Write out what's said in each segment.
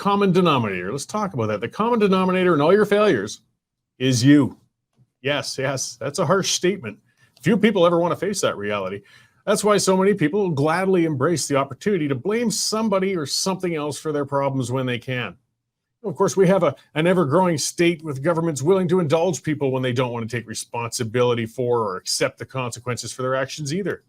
common denominator. Let's talk about that. The common denominator in all your failures is you. Yes, that's a harsh statement. Few people ever want to face that reality. That's why so many people gladly embrace the opportunity to blame somebody or something else for their problems when they can. Of course, we have an ever-growing state with governments willing to indulge people when they don't want to take responsibility for or accept the consequences for their actions either.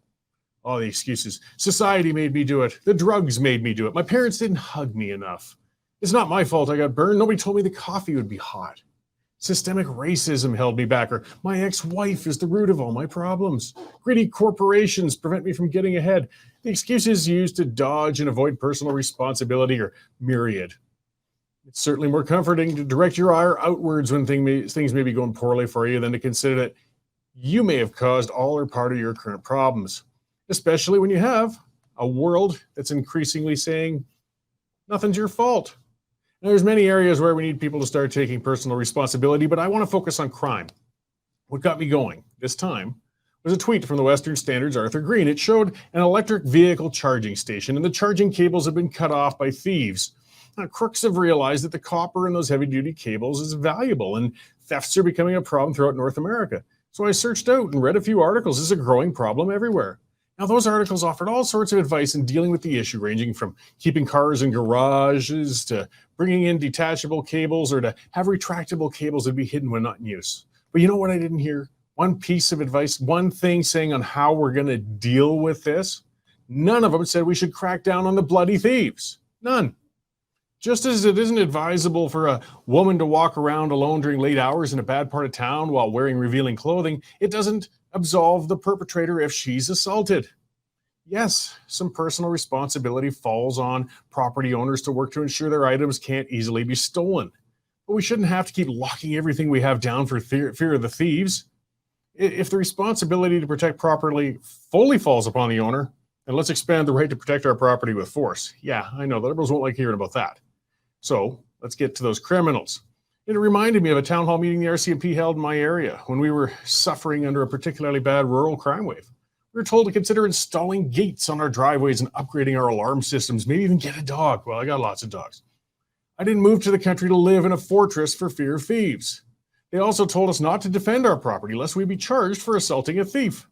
All the excuses. Society made me do it. The drugs made me do it. My parents didn't hug me enough. It's not my fault I got burned. Nobody told me the coffee would be hot. Systemic racism held me back, or my ex-wife is the root of all my problems. Greedy corporations prevent me from getting ahead. The excuses used to dodge and avoid personal responsibility are myriad. It's certainly more comforting to direct your ire outwards when things may be going poorly for you than to consider that you may have caused all or part of your current problems, especially when you have a world that's increasingly saying nothing's your fault. Now, there's many areas where we need people to start taking personal responsibility, but I want to focus on crime. What got me going this time was a tweet from the Western Standard's Arthur Green. It showed an electric vehicle charging station, and the charging cables had been cut off by thieves. Now, crooks have realized that the copper in those heavy-duty cables is valuable, and thefts are becoming a problem throughout North America. So I searched out and read a few articles. This is a growing problem everywhere. Now, those articles offered all sorts of advice in dealing with the issue, ranging from keeping cars in garages to bringing in detachable cables or to have retractable cables that be hidden when not in use. But you know what I didn't hear? One piece of advice, one thing saying on how we're going to deal with this. None of them said we should crack down on the bloody thieves. None. Just as it isn't advisable for a woman to walk around alone during late hours in a bad part of town while wearing revealing clothing, it doesn't absolve the perpetrator if she's assaulted. Yes, some personal responsibility falls on property owners to work to ensure their items can't easily be stolen. But we shouldn't have to keep locking everything we have down for fear of the thieves. If the responsibility to protect property fully falls upon the owner, then let's expand the right to protect our property with force. Yeah, I know the Liberals won't like hearing about that. So let's get to those criminals. It reminded me of a town hall meeting the RCMP held in my area when we were suffering under a particularly bad rural crime wave. We were told to consider installing gates on our driveways and upgrading our alarm systems, maybe even get a dog. Well, I got lots of dogs. I didn't move to the country to live in a fortress for fear of thieves. They also told us not to defend our property lest we be charged for assaulting a thief.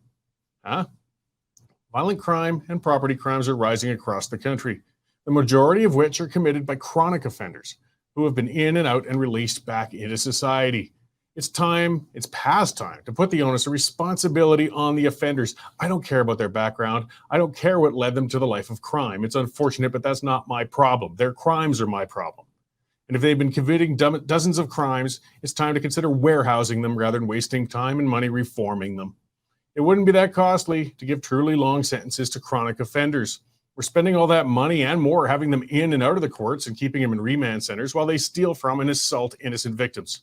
Huh? Violent crime and property crimes are rising across the country, the majority of which are committed by chronic offenders who have been in and out and released back into society. It's past time to put the onus of responsibility on the offenders. I don't care about their background. I don't care what led them to the life of crime. It's unfortunate, but that's not my problem. Their crimes are my problem. And if they've been committing dozens of crimes, it's time to consider warehousing them rather than wasting time and money reforming them. It wouldn't be that costly to give truly long sentences to chronic offenders. We're spending all that money and more having them in and out of the courts and keeping them in remand centers while they steal from and assault innocent victims.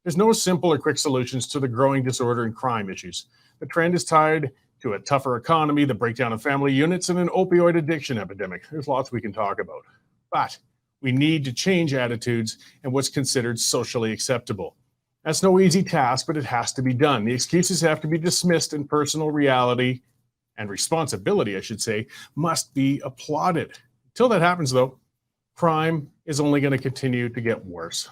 There's no simple or quick solutions to the growing disorder and crime issues. The trend is tied to a tougher economy, the breakdown of family units, and an opioid addiction epidemic. There's lots we can talk about. But we need to change attitudes and what's considered socially acceptable. That's no easy task, but it has to be done. The excuses have to be dismissed, and personal reality and responsibility, I should say, must be applauded. Until that happens, though, crime is only going to continue to get worse.